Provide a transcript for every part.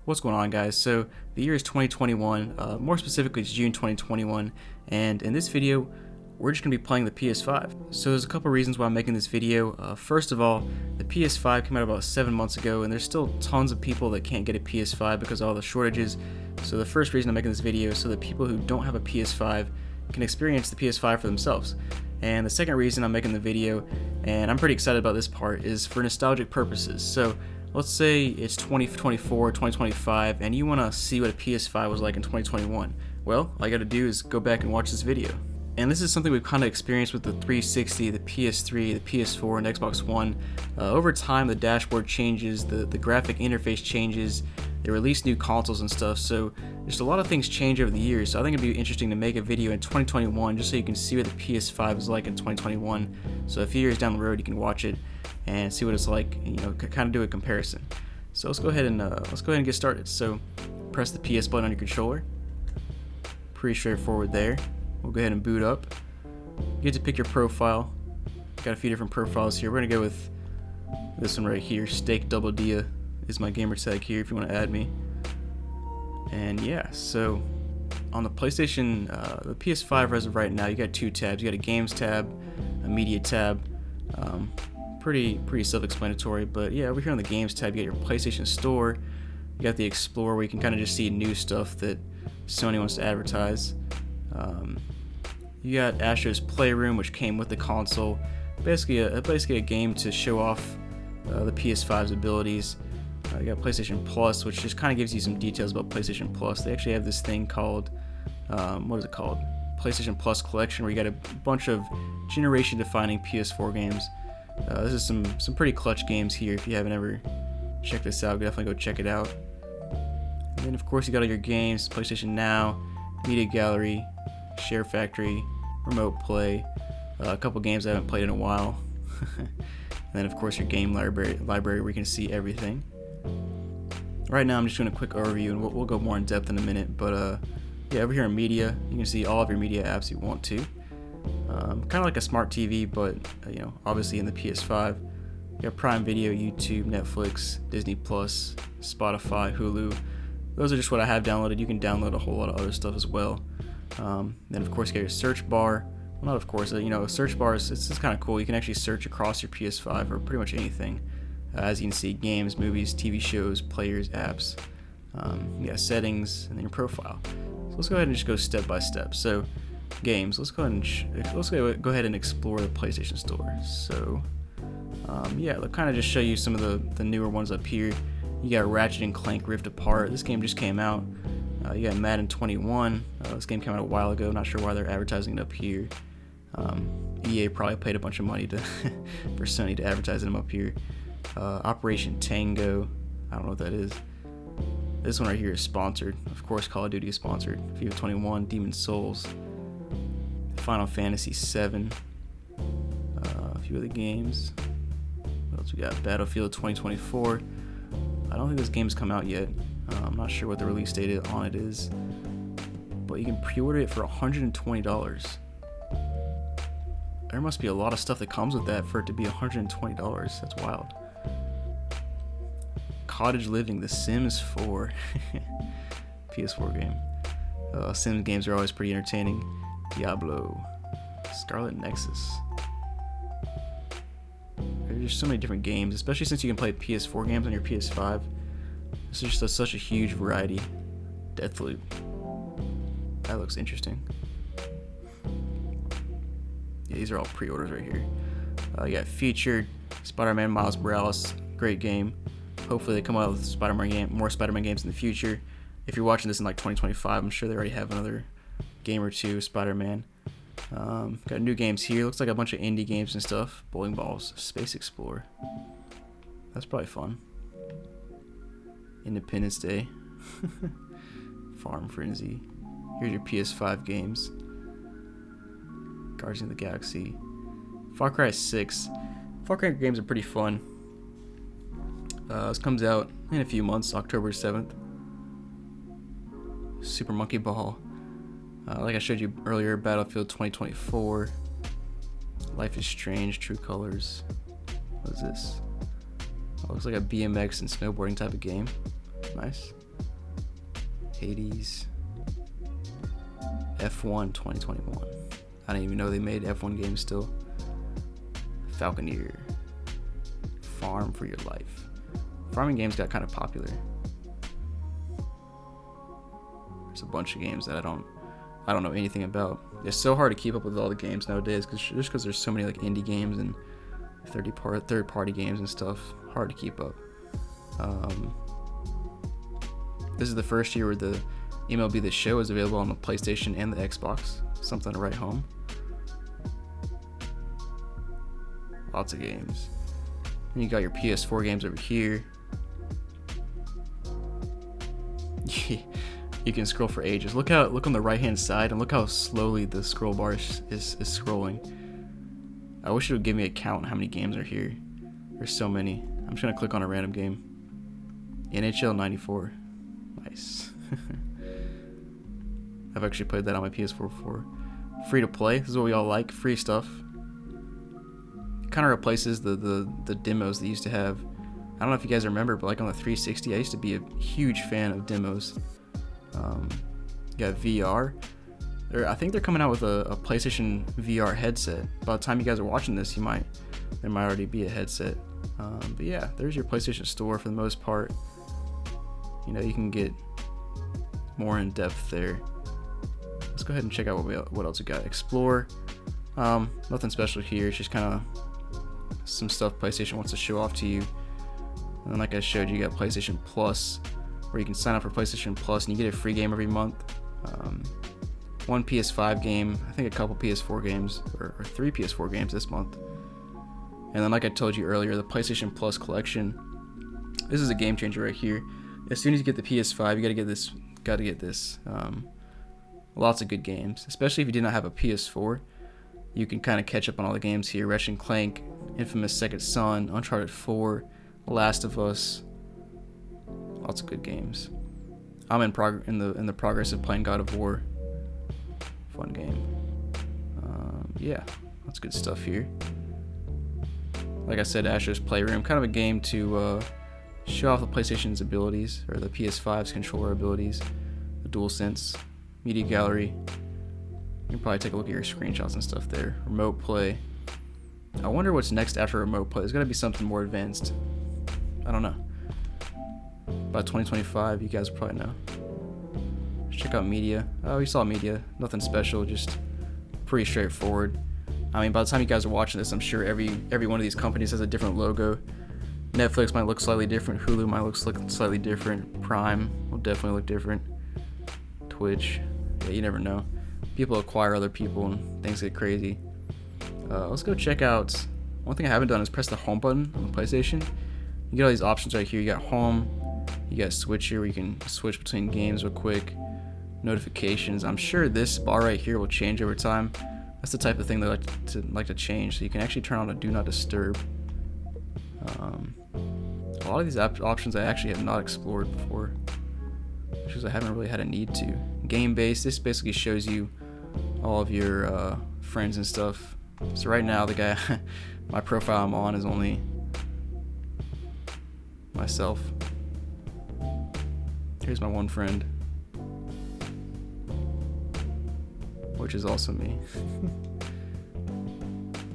What's going on, guys? So the year is 2021, more specifically it's June 2021, and in this video we're just going to be playing the PS5. So there's a couple reasons why I'm making this video. First of all, the PS5 came out about 7 months ago, and there's still tons of people that can't get a PS5 because of all the shortages. So the first reason I'm making this video is so that people who don't have a PS5 can experience the PS5 for themselves. And the second reason I'm making the video, and I'm pretty excited about this part, is for nostalgic purposes. So let's say it's 2024, 2025, and you want to see what a PS5 was like in 2021. Well, all you got to do is go back and watch this video. And this is something we've kind of experienced with the 360, the PS3, the PS4, and Xbox One. Over time, the dashboard changes, the graphic interface changes, they release new consoles and stuff, so just a lot of things change over the years. So I think it'd be interesting to make a video in 2021 just so you can see what the PS5 is like in 2021. So a few years down the road, you can watch it and see what it's like, and, kind of do a comparison. So let's go ahead and get started. So press the PS button on your controller. Pretty straightforward there. We'll go ahead and boot up. You get to pick your profile. Got a few different profiles here. We're gonna go with this one right here. Steak Double Dia is my gamer tag here if you want to add me. And yeah, so on the PlayStation, the PS5 as of right now, you got two tabs. You got a games tab, a media tab. Pretty self-explanatory, but yeah, over here on the games tab, you got your PlayStation Store. You got the Explorer where you can kind of just see new stuff that Sony wants to advertise. You got Astro's Playroom, which came with the console. Basically a game to show off the PS5's abilities. You got PlayStation Plus, which just kind of gives you some details about PlayStation Plus. They actually have this thing called, what is it called? PlayStation Plus Collection, where you got a bunch of generation-defining PS4 games. This is some pretty clutch games here. If you haven't ever checked this out, definitely go check it out. And then of course you got all your games: PlayStation Now, Media Gallery, Share Factory, Remote Play, a couple games I haven't played in a while. And then of course your game library where you can see everything. Right now I'm just doing a quick overview, and we'll go more in depth in a minute. But yeah, over here in media, you can see all of your media apps you want to. Kind of like a smart TV, but obviously in the PS5. You got Prime Video, YouTube, Netflix, Disney Plus, Spotify, Hulu. Those are just what I have downloaded. You can download a whole lot of other stuff as well. Then of course you got your search bar. Well, not of course. A search bar it's kind of cool. You can actually search across your PS5 or pretty much anything. As you can see, games, movies, TV shows, players, apps. You got settings, and then your profile. So let's go ahead and just go step by step. So games. Let's go ahead and explore the PlayStation Store. So yeah, they'll kind of just show you some of the newer ones up here. You got Ratchet and Clank Rift Apart. This game just came out. You got Madden 21. This game came out a while ago. Not sure why they're advertising it up here. EA probably paid a bunch of money to for Sony to advertise them up here. Operation Tango. I don't know what that is. This one right here is sponsored. Of course, Call of Duty is sponsored. FIFA 21, Demon's Souls, Final Fantasy 7. A few other games. What else we got? Battlefield 2024. I don't think this game's come out yet. I'm not sure what the release date on it is, but you can pre-order it for $120. There must be a lot of stuff that comes with that for it to be $120. That's wild. Cottage Living, The Sims 4. PS4 game. Sims games are always pretty entertaining. Diablo. Scarlet Nexus. There's just so many different games, especially since you can play PS4 games on your PS5. This is just such a huge variety. Deathloop. That looks interesting. Yeah, these are all pre-orders right here. You got Featured, Spider-Man Miles Morales, great game. Hopefully they come out with more Spider-Man games in the future. If you're watching this in like 2025, I'm sure they already have another game or two, Spider-Man. Got new games here. Looks like a bunch of indie games and stuff. Bowling Balls, Space Explorer. That's probably fun. Independence Day. Farm Frenzy. Here's your PS5 games. Guardians of the Galaxy. Far Cry 6. Far Cry games are pretty fun. This comes out in a few months, October 7th. Super Monkey Ball. Like I showed you earlier, Battlefield 2024. Life is Strange, True Colors. What is this? Oh, looks like a BMX and snowboarding type of game. Nice. Hades. F1 2021. I didn't even know they made F1 games still. Falconeer. Farm for Your Life. Farming games got kind of popular. There's a bunch of games that I don't know anything about. It's so hard to keep up with all the games nowadays because there's so many like indie games and third party games and stuff. Hard to keep up. This is the first year where the MLB The Show is available on the PlayStation and the Xbox. Something to write home. Lots of games. And you got your PS4 games over here. You can scroll for ages. Look on the right hand side and look how slowly the scroll bar is scrolling. I wish it would give me a count on how many games are here. There's so many. I'm just gonna click on a random game. NHL 94. Nice. I've actually played that on my PS4 before. Free to play. This is what we all like. Free stuff. Kind of replaces the demos they used to have. I don't know if you guys remember, but like on the 360, I used to be a huge fan of demos. You got VR. I think they're coming out with a PlayStation VR headset. By the time you guys are watching this, there might already be a headset. But yeah, there's your PlayStation Store for the most part. You know, you can get more in depth there. Let's go ahead and check out what else we got. Explore. Nothing special here. It's just kind of some stuff PlayStation wants to show off to you. And then, like I showed you, got PlayStation Plus, where you can sign up for PlayStation Plus and you get a free game every month. One PS5 game, I think a couple PS4 games, or 3 PS4 games this month. And then, like I told you earlier, the PlayStation Plus collection. This is a game changer right here. As soon as you get the PS5, you gotta get this. Lots of good games, especially if you did not have a PS4. You can kind of catch up on all the games here. Ratchet & Clank, Infamous Second Son, Uncharted 4, Last of Us. Lots of good games. I'm in the progress of playing God of War. Fun game. Yeah, that's good stuff here. Like I said, Astro's Playroom, kind of a game to show off the PlayStation's abilities, or the PS5's controller abilities, the DualSense, Media Gallery. You can probably take a look at your screenshots and stuff there. Remote Play. I wonder what's next after Remote Play. There's got to be something more advanced. I don't know. By 2025, you guys will probably know. Check out Media. Oh, you saw Media. Nothing special, just pretty straightforward. I mean, by the time you guys are watching this, I'm sure every one of these companies has a different logo. Netflix might look slightly different. Hulu might look slightly different. Prime will definitely look different. Twitch. Yeah, you never know. People acquire other people and things get crazy. Let's go check out. One thing I haven't done is press the home button on the PlayStation. You get all these options right here. You got home. You got switch here where you can switch between games real quick. Notifications. I'm sure this bar right here will change over time. That's the type of thing they like to change. So you can actually turn on a Do Not Disturb. A lot of these options I actually have not explored before, because I haven't really had a need to. Game base. This basically shows you all of your friends and stuff. So right now, the guy, my profile I'm on is only myself. Here's my one friend, which is also me.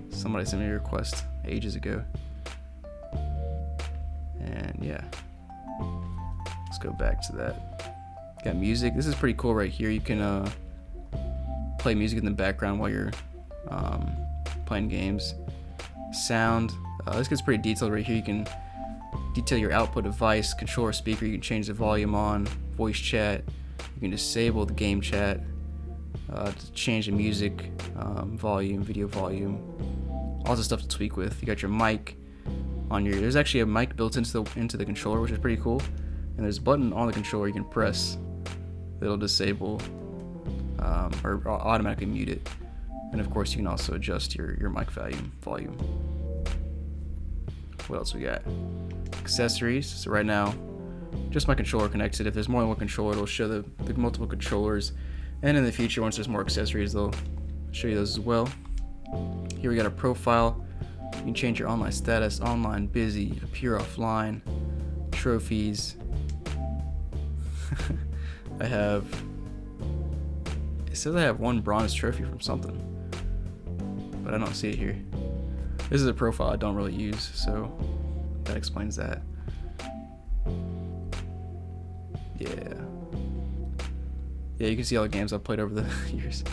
Somebody sent me a request ages ago. And yeah, let's go back to that. Got music. This is pretty cool right here. You can play music in the background while you're playing games. Sound. This gets pretty detailed right here. You can detail your output device, controller, speaker. You can change the volume on, voice chat. You can disable the game chat to change the music volume, video volume. All the stuff to tweak with. You got your mic on your. There's actually a mic built into the controller, which is pretty cool. And there's a button on the controller you can press that'll disable or automatically mute it. And of course, you can also adjust your mic volume. What else we got? Accessories. So right now, just my controller connected. If there's more than one controller, it'll show the multiple controllers. And in the future, once there's more accessories, they'll show you those as well. Here we got a profile. You can change your online status, online, busy, appear offline, trophies. I have, it says I have 1 bronze trophy from something, but I don't see it here. This is a profile I don't really use, so that explains that. Yeah, you can see all the games I've played over the years.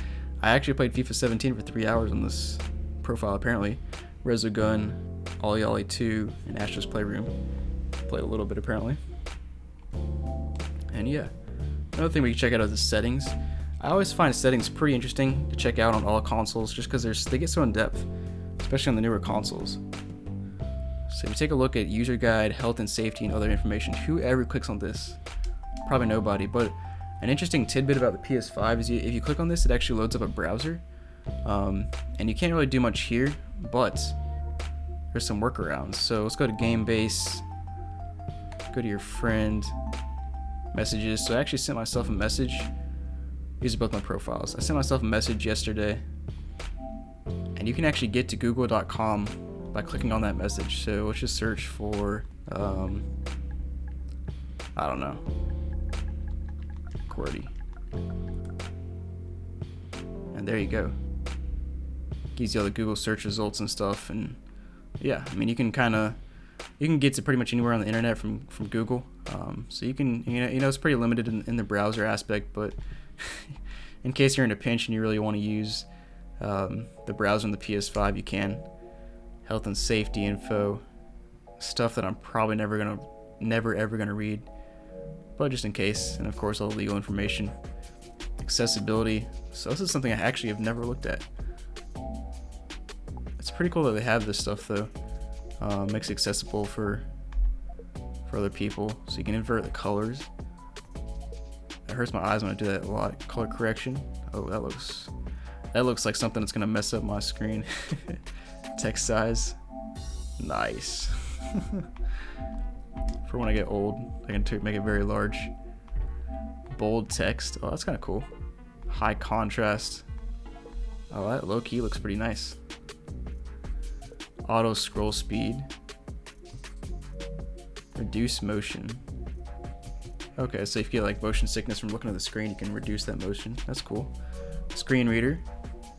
I actually played FIFA 17 for 3 hours on this profile, apparently. Resogun, Ollie Ollie 2, and Astro's Playroom. Played a little bit, apparently. And yeah, another thing we can check out is the settings. I always find settings pretty interesting to check out on all consoles, just because they get so in depth, especially on the newer consoles. So if you take a look at user guide, health and safety, and other information, whoever clicks on this, probably nobody. But an interesting tidbit about the PS5 is if you click on this, it actually loads up a browser, and you can't really do much here, but there's some workarounds. So let's go to game base, go to your friend, messages. So I actually sent myself a message. These are both my profiles. I sent myself a message yesterday, and you can actually get to google.com by clicking on that message. So let's just search for I don't know, QWERTY, and there you go. Gives you all the Google search results and stuff. And yeah, I mean, you can get to pretty much anywhere on the internet from Google. So you can, it's pretty limited in the browser aspect, but in case you're in a pinch and you really want to use the browser on the PS5, you can. Health and safety info, stuff that I'm probably never ever gonna read, but just in case. And of course, all the legal information. Accessibility. So this is something I actually have never looked at. It's pretty cool that they have this stuff though. Makes it accessible for other people, so you can invert the colors. It hurts my eyes when I do that a lot. Color correction. Oh, that looks like something that's gonna mess up my screen. Text size. Nice. For when I get old, I can make it very large. Bold text. Oh, that's kind of cool. High contrast. Oh, that low key looks pretty nice. Auto scroll speed. Reduce motion. Okay, so if you get like motion sickness from looking at the screen, you can reduce that motion. That's cool. Screen reader,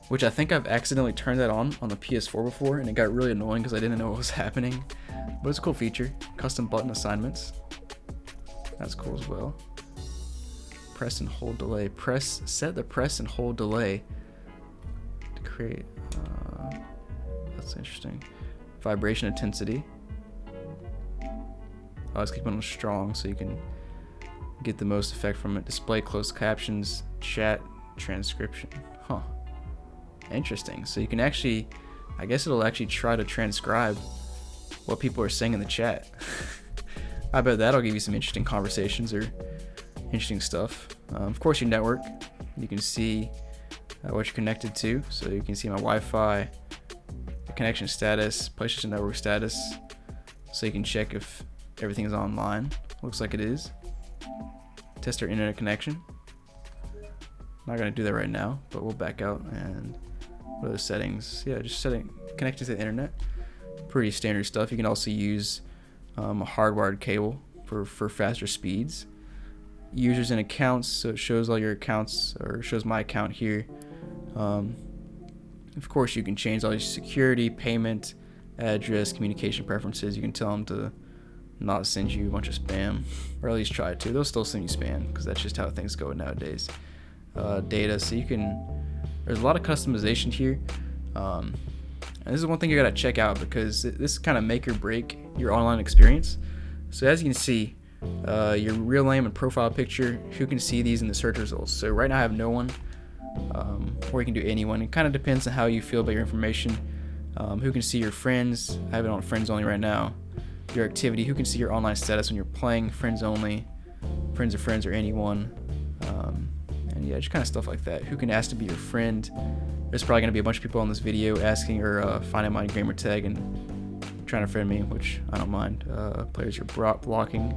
which I think I've accidentally turned that on the PS4 before, and it got really annoying because I didn't know what was happening. But it's a cool feature. Custom button assignments. That's cool as well. Press and hold delay. Set the press and hold delay to create. That's interesting. Vibration intensity. I always keep it on strong so you can get the most effect from it. Display closed captions, chat, transcription. Huh. Interesting. So you can actually, I guess it'll actually try to transcribe what people are saying in the chat. I bet that'll give you some interesting conversations or interesting stuff. Of course, your network. You can see what you're connected to. So you can see my Wi-Fi, the connection status, PlayStation Network status. So you can check if everything is online. Looks like it is. Test our internet connection. Not gonna do that right now, but we'll back out. And what are the settings? Yeah, just connected to the internet. Pretty standard stuff. You can also use a hardwired cable for faster speeds. Users and accounts, so it shows all your accounts, or shows my account here. Of course, you can change all your security, payment, address, communication preferences. You can tell them to not send you a bunch of spam, or at least try to. They'll still send you spam because that's just how things go nowadays. Data, so there's a lot of customization here. And this is one thing you gotta check out because this kind of make or break your online experience. So as you can see, your real name and profile picture, who can see these in the search results. So right now I have no one, or you can do anyone. It kind of depends on how you feel about your information. Who can see your friends? I have it on friends only right now. Your activity, who can see your online status when you're playing, friends only, friends of friends, or anyone. And yeah, just kind of stuff like that. Who can ask to be your friend? There's probably going to be a bunch of people on this video asking or finding my gamer tag and trying to friend me, which I don't mind. Players you're blocking,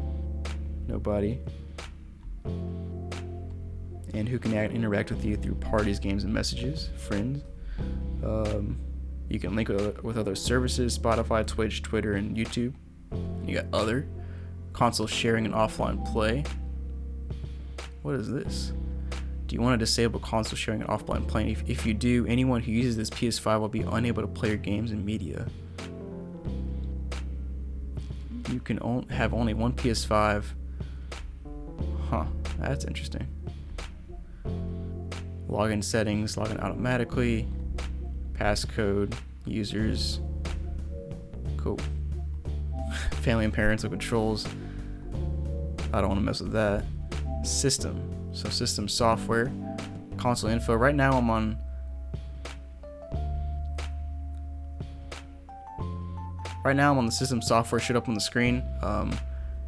nobody. And who can interact with you through parties, games, and messages, friends. You can link with other services, Spotify, Twitch, Twitter, and YouTube. You got other, console sharing and offline play. What is this? Do you want to disable console sharing and offline playing? If you do, anyone who uses this PS5 will be unable to play your games and media. You can have only one PS5. Huh, that's interesting. Login settings, login automatically. Passcode, users. Cool. Family and parental controls. I don't want to mess with that. System. So system software. Console info. Right now I'm on... Right now I'm on the system software. Should up on the screen. I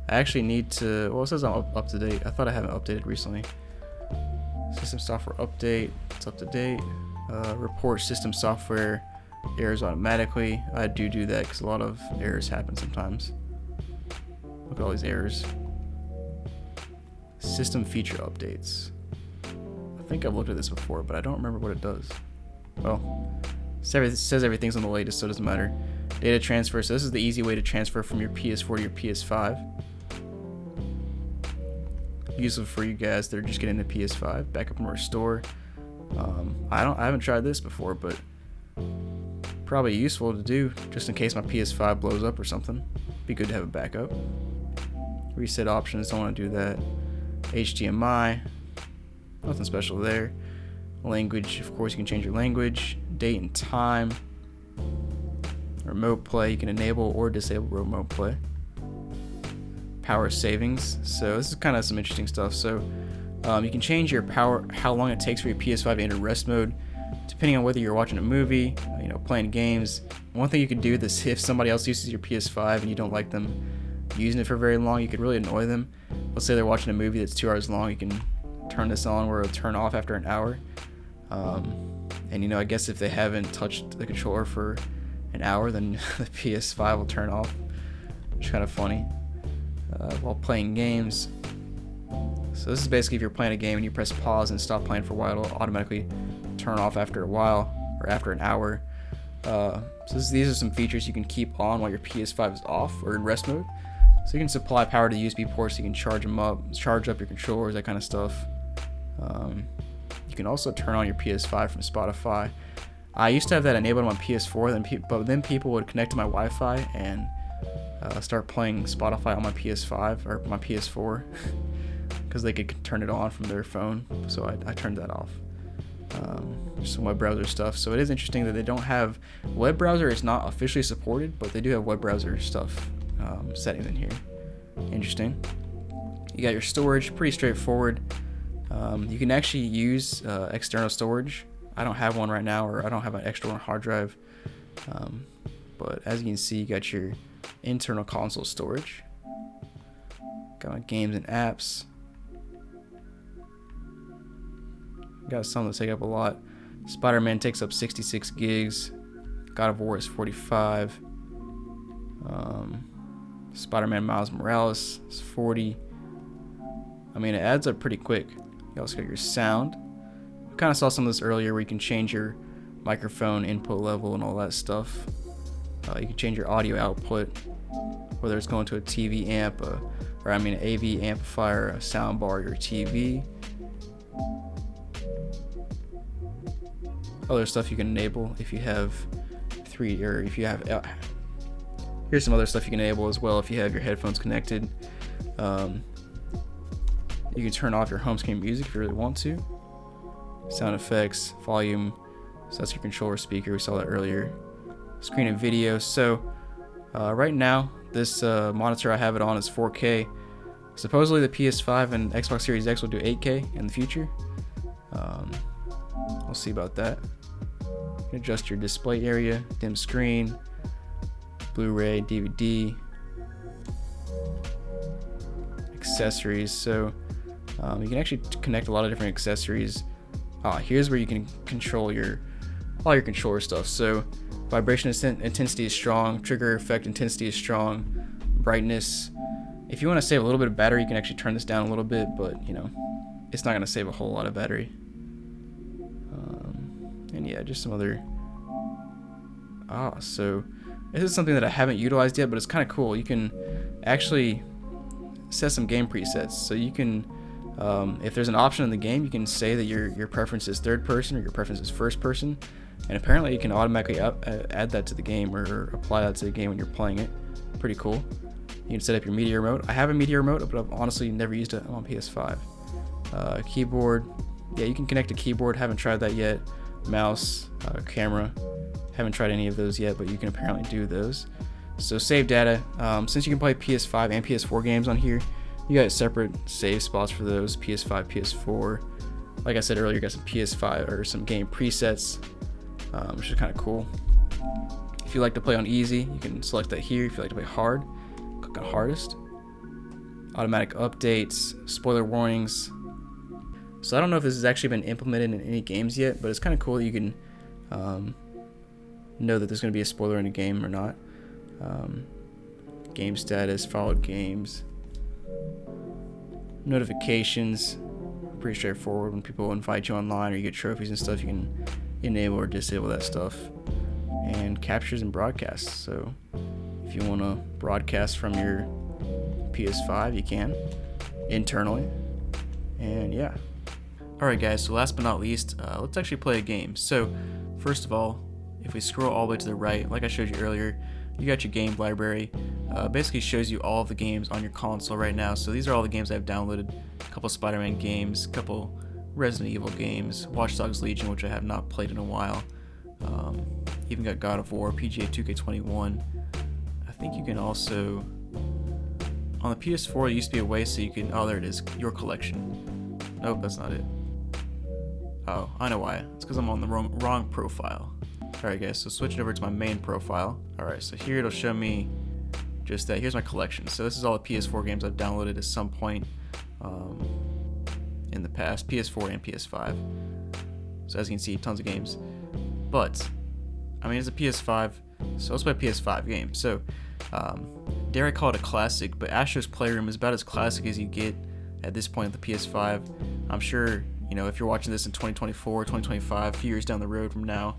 actually need to... Well, it says I'm up to date. I thought I haven't updated recently. System software update. It's up to date. Report system software errors automatically. I do that because a lot of errors happen sometimes. Look at all these errors. System feature updates. I think I've looked at this before, but I don't remember what it does. Well, it says everything's on the latest, so it doesn't matter. Data transfer. So this is the easy way to transfer from your PS4 to your PS5. Useful for you guys that are just getting the PS5. Backup and restore. I haven't tried this before, but probably useful to do just in case my PS5 blows up or something. Be good to have a backup. Reset options. Don't want to do that. HDMI. Nothing special there. Language. Of course, you can change your language. Date and time. Remote play. You can enable or disable remote play. Power savings. So this is kind of some interesting stuff. So you can change your power, how long it takes for your PS5 to enter rest mode, depending on whether you're watching a movie, playing games. One thing you could do is if somebody else uses your PS5 and you don't like them using it for very long, you could really annoy them. Let's say they're watching a movie that's 2 hours long. You can turn this on where it'll turn off after an hour. And I guess if they haven't touched the controller for an hour, then the PS5 will turn off, which is kind of funny. While playing games. So this is basically if you're playing a game and you press pause and stop playing for a while, it'll automatically turn off after a while or after an hour. These are some features you can keep on while your PS5 is off or in rest mode. So you can supply power to the USB ports, so you can charge them up, charge up your controllers, that kind of stuff. You can also turn on your PS5 from Spotify. I used to have that enabled on my PS4, but then people would connect to my Wi-Fi and start playing Spotify on my PS5 or my PS4 because they could turn it on from their phone. So I turned that off. There's some web browser stuff. So it is interesting that they don't have web browser. Is not officially supported, but they do have web browser stuff settings in here. Interesting. You got your storage, pretty straightforward. You can actually use external storage. I don't have one right now, or I don't have an external hard drive. But as you can see, you got your internal console storage. Got my games and apps. Got some that take up a lot. Spider-Man takes up 66 gigs. God of War is 45. Spider-Man Miles Morales is 40. I mean, it adds up pretty quick. You also got your sound. We kind of saw some of this earlier where you can change your microphone input level and all that stuff. You can change your audio output, whether it's going to a TV amp, an AV amplifier, a sound bar, your TV. Other stuff you can enable if you have here's some other stuff you can enable as well if you have your headphones connected. You can turn off your home screen music if you really want to. Sound effects, volume, so that's your controller speaker, we saw that earlier. Screen and video. So right now this monitor I have it on is 4K. Supposedly the PS5 and Xbox Series X will do 8K in the future. We'll see about that. You can adjust your display area, dim screen, Blu-ray, DVD, accessories. So you can actually connect a lot of different accessories. Here's where you can control all your controller stuff. So vibration intensity is strong, trigger effect intensity is strong, brightness. If you want to save a little bit of battery, you can actually turn this down a little bit, but it's not going to save a whole lot of battery. And yeah, just some other. So this is something that I haven't utilized yet, but it's kind of cool. You can actually set some game presets, so you can If there's an option in the game, you can say that your preference is third person or your preference is first person, and apparently you can automatically add that to the game or apply that to the game when you're playing it. Pretty cool. You can set up your media remote. I have a media remote, but I've honestly never used it on PS5. Keyboard, yeah, you can connect a keyboard. Haven't tried that yet. Mouse, camera, haven't tried any of those yet, but you can apparently do those. So save data. Since you can play PS5 and PS4 games on here, you got separate save spots for those. PS5, PS4. Like I said earlier, you got some PS5 or some game presets, which is kind of cool. If you like to play on easy, you can select that here. If you like to play hard, click on hardest. Automatic updates, spoiler warnings. So I don't know if this has actually been implemented in any games yet, but it's kind of cool that you can know that there's going to be a spoiler in a game or not. Game status, followed games, notifications. Pretty straightforward. When people invite you online or you get trophies and stuff, you can enable or disable that stuff. And captures and broadcasts. So if you want to broadcast from your PS5, you can internally. And yeah. Alright guys, so last but not least, let's actually play a game. So first of all, if we scroll all the way to the right, like I showed you earlier, you got your game library. Basically shows you all of the games on your console right now. So these are all the games I've downloaded. A couple Spider-Man games, a couple Resident Evil games, Watch Dogs Legion, which I have not played in a while. Even got God of War, PGA 2K21. I think you can also, on the PS4 it used to be a way so you can, oh there it is, your collection. Nope, that's not it. Oh, I know why. It's because I'm on the wrong profile. Alright guys, so switching over to my main profile. Alright, so here it'll show me just that. Here's my collection. So this is all the PS4 games I've downloaded at some point in the past, PS4 and PS5. So as you can see, tons of games. But, I mean, it's a PS5, so let's play a PS5 game. So, dare I call it a classic, but Astro's Playroom is about as classic as you get at this point with the PS5. I'm sure, you know, if you're watching this in 2024, 2025, a few years down the road from now,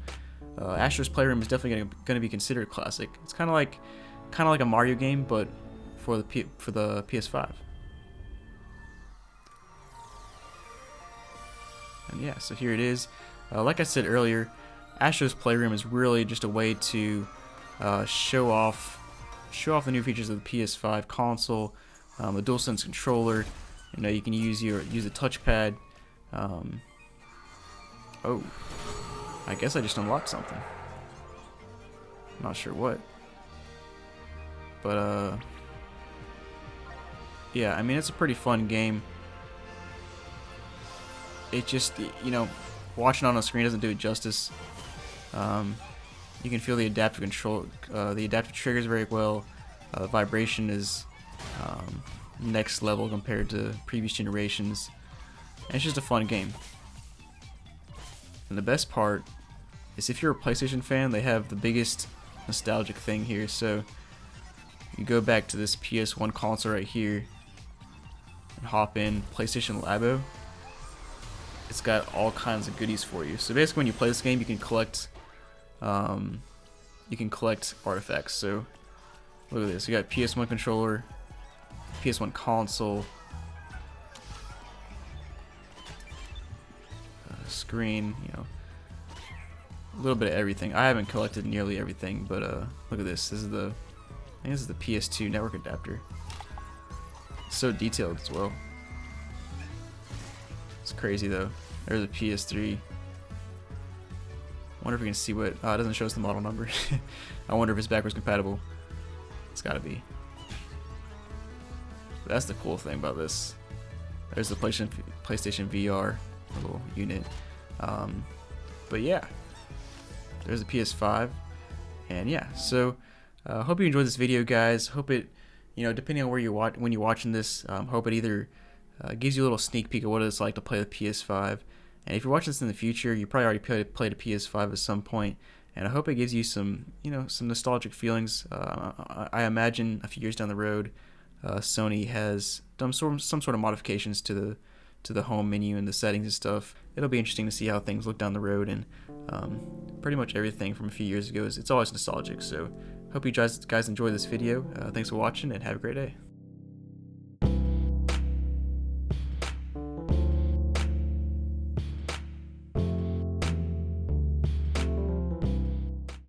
Astro's Playroom is definitely going to be considered a classic. It's kind of like a Mario game, but for the PS5. And yeah, so here it is. Like I said earlier, Astro's Playroom is really just a way to show off the new features of the PS5 console, the DualSense controller. You know, you can use a touchpad. Oh, I guess I just unlocked something. Not sure what, but yeah, I mean, it's a pretty fun game. It just, you know, watching on a screen doesn't do it justice. You can feel the adaptive control, the adaptive triggers very well. Vibration is next level compared to previous generations. And it's just a fun game. And the best part is if you're a PlayStation fan, they have the biggest nostalgic thing here. So you go back to this PS1 console right here and hop in PlayStation Labo. It's got all kinds of goodies for you. So basically when you play this game, you can collect artifacts. So look at this. You got PS1 controller, PS1 console, screen, you know, a little bit of everything. I haven't collected nearly everything, but look at this. I think this is the PS2 network adapter. It's so detailed as well. It's crazy though. There's a PS3. I wonder if we can see what. It doesn't show us the model number. I wonder if it's backwards compatible. It's gotta be. That's the cool thing about this. There's the PlayStation VR little unit. But yeah, there's a PS5, and yeah. So hope you enjoyed this video, guys. Hope it, you know, depending on where you watch when you're watching this, hope it either gives you a little sneak peek of what it's like to play the PS5. And if you're watching this in the future, you probably already played a PS5 at some point, and I hope it gives you some, you know, some nostalgic feelings. I imagine a few years down the road, Sony has done some sort of modifications to the home menu and the settings and stuff. It'll be interesting to see how things look down the road, and pretty much everything from a few years ago it's always nostalgic. So hope you guys enjoy this video. Thanks for watching, and have a great day.